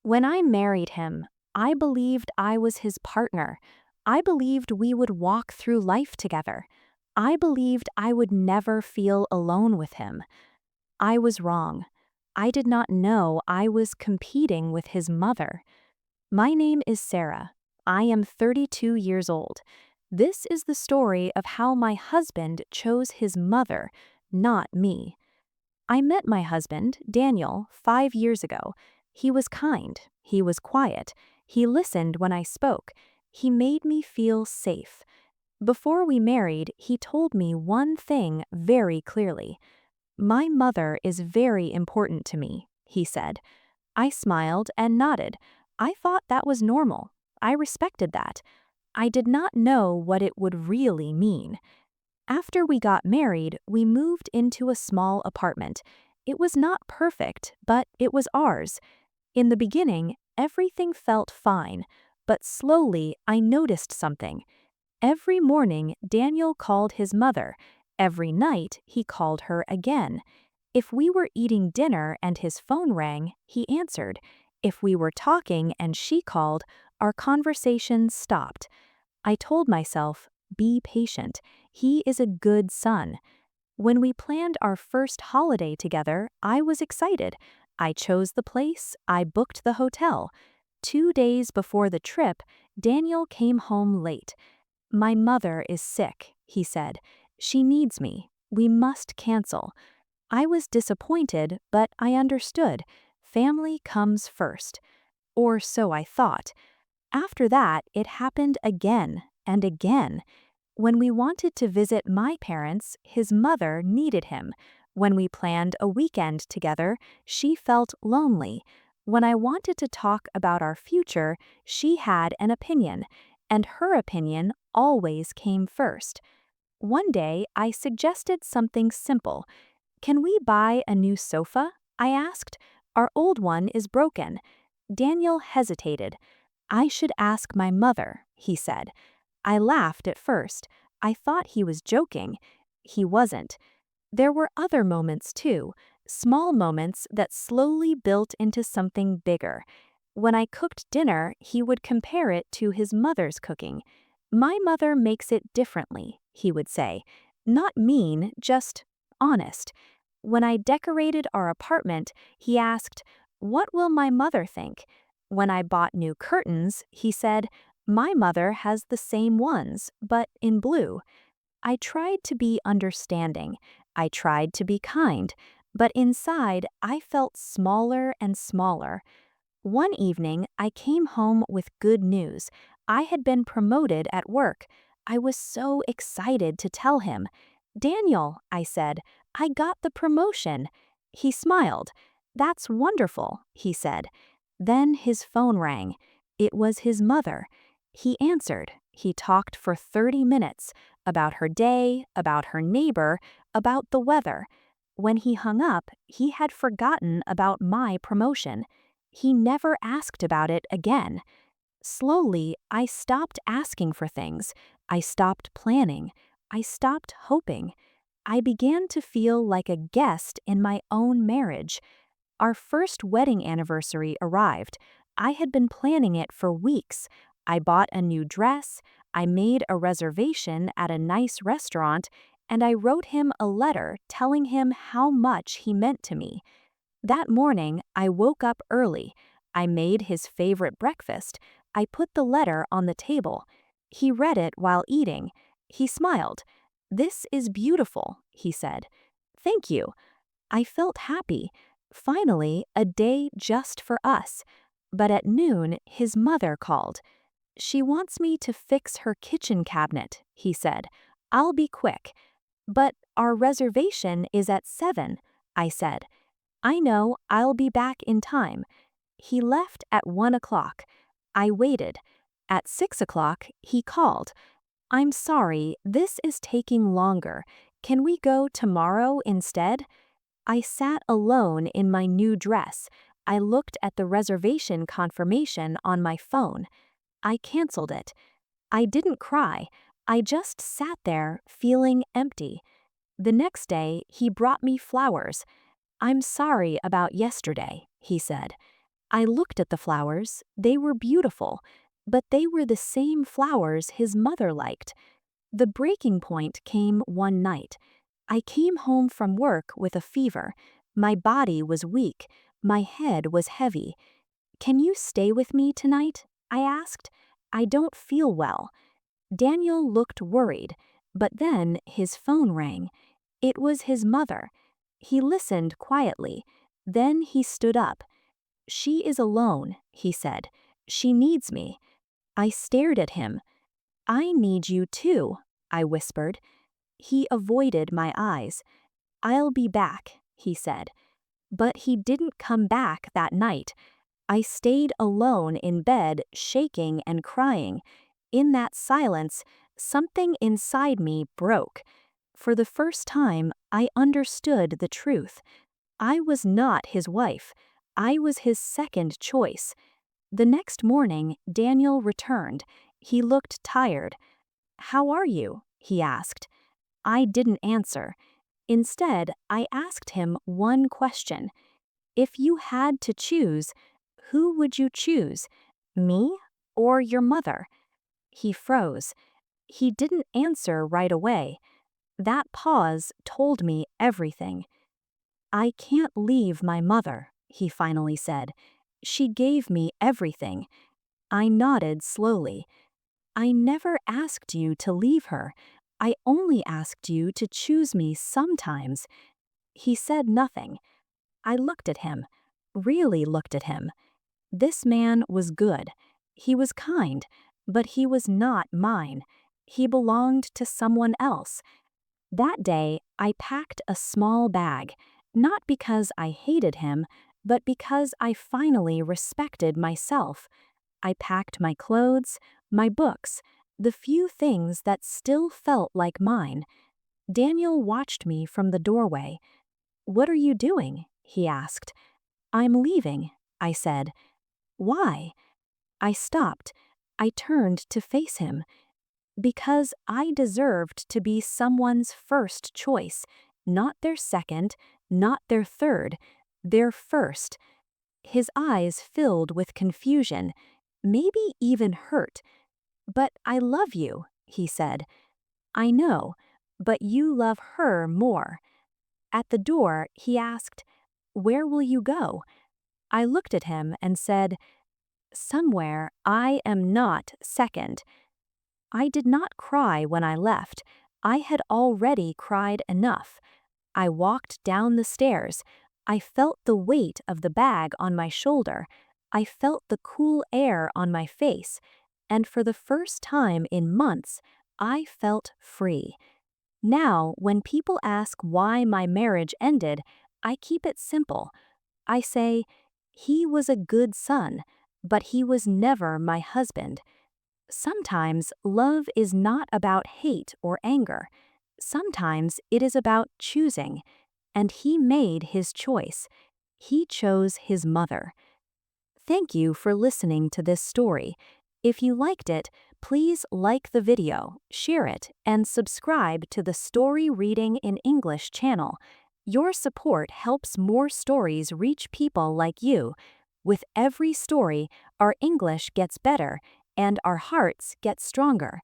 When I married him, I believed I was his partner. I believed we would walk through life together. I believed I would never feel alone with him. I was wrong. I did not know I was competing with his mother. My name is Sarah. I am 32 years old. This is the story of how my husband chose his mother, not me. I met my husband, Daniel, 5 years ago. He was kind. He was quiet. He listened when I spoke. He made me feel safe. Before we married, he told me one thing very clearly. My mother is very important to me, he said. I smiled and nodded. I thought that was normal. I respected that. I did not know what it would really mean. After we got married, we moved into a small apartment. It was not perfect, but it was ours. In the beginning, everything felt fine, but slowly I noticed something. Every morning, Daniel called his mother. Every night, he called her again. If we were eating dinner and his phone rang, he answered. If we were talking and she called, our conversation stopped. I told myself, be patient. He is a good son. When we planned our first holiday together, I was excited. I chose the place, I booked the hotel. 2 days before the trip, Daniel came home late. My mother is sick, he said. She needs me. We must cancel. I was disappointed, but I understood. Family comes first. Or so I thought. After that, it happened again and again. When we wanted to visit my parents, his mother needed him. When we planned a weekend together, she felt lonely. When I wanted to talk about our future, she had an opinion, and her opinion always came first. One day, I suggested something simple. Can we buy a new sofa? I asked. Our old one is broken. Daniel hesitated. I should ask my mother, he said. I laughed at first. I thought he was joking. He wasn't. There were other moments too, small moments that slowly built into something bigger. When I cooked dinner, he would compare it to his mother's cooking. My mother makes it differently, he would say. Not mean, just honest. When I decorated our apartment, he asked, "What will my mother think?" When I bought new curtains, he said, "My mother has the same ones, but in blue." I tried to be understanding. I tried to be kind. But inside, I felt smaller and smaller. One evening, I came home with good news. I had been promoted at work. I was so excited to tell him. "Daniel," I said, "I got the promotion." He smiled. "That's wonderful," he said. Then his phone rang. It was his mother. He answered. He talked for 30 minutes about her day, about her neighbor, about the weather. When he hung up, he had forgotten about my promotion. He never asked about it again. Slowly, I stopped asking for things. I stopped planning. I stopped hoping. I began to feel like a guest in my own marriage. Our first wedding anniversary arrived. I had been planning it for weeks. I bought a new dress, I made a reservation at a nice restaurant, and I wrote him a letter telling him how much he meant to me. That morning, I woke up early. I made his favorite breakfast. I put the letter on the table. He read it while eating. He smiled. "This is beautiful," he said. "Thank you." I felt happy. Finally, a day just for us. But at noon, his mother called. "She wants me to fix her kitchen cabinet," he said. "I'll be quick." "But our reservation is at 7, I said. "I know, I'll be back in time." He left at 1 o'clock. I waited. At 6 o'clock, he called. "I'm sorry, this is taking longer. Can we go tomorrow instead?" I sat alone in my new dress. I looked at the reservation confirmation on my phone. I canceled it. I didn't cry. I just sat there, feeling empty. The next day, he brought me flowers. "I'm sorry about yesterday," he said. I looked at the flowers. They were beautiful, but they were the same flowers his mother liked. The breaking point came one night. I came home from work with a fever. My body was weak. My head was heavy. "Can you stay with me tonight?" I asked. "I don't feel well." Daniel looked worried, but then his phone rang. It was his mother. He listened quietly. Then he stood up. "She is alone," he said. "She needs me." I stared at him. "I need you too," I whispered. He avoided my eyes. "I'll be back," he said. But he didn't come back that night. I stayed alone in bed, shaking and crying. In that silence, something inside me broke. For the first time, I understood the truth. I was not his wife. I was his second choice. The next morning, Daniel returned. He looked tired. "How are you?" he asked. I didn't answer. Instead, I asked him one question. "If you had to choose, who would you choose? Me or your mother?" He froze. He didn't answer right away. That pause told me everything. "I can't leave my mother," he finally said. "She gave me everything." I nodded slowly. "I never asked you to leave her. I only asked you to choose me sometimes." He said nothing. I looked at him, really looked at him. This man was good. He was kind, but he was not mine. He belonged to someone else. That day, I packed a small bag, not because I hated him, but because I finally respected myself. I packed my clothes, my books, the few things that still felt like mine. Daniel watched me from the doorway. "What are you doing?" he asked. "I'm leaving," I said. "Why?" I stopped. I turned to face him. "Because I deserved to be someone's first choice, not their second, not their third, their first." His eyes filled with confusion, maybe even hurt. "But I love you," he said. "I know, but you love her more." At the door, he asked, "Where will you go?" I looked at him and said, "Somewhere I am not second." I did not cry when I left. I had already cried enough. I walked down the stairs. I felt the weight of the bag on my shoulder. I felt the cool air on my face. And for the first time in months, I felt free. Now, when people ask why my marriage ended, I keep it simple. I say, he was a good son, but he was never my husband. Sometimes love is not about hate or anger. Sometimes it is about choosing. And he made his choice. He chose his mother. Thank you for listening to this story. If you liked it, please like the video, share it, and subscribe to the Story Reading in English channel. Your support helps more stories reach people like you. With every story, our English gets better and our hearts get stronger.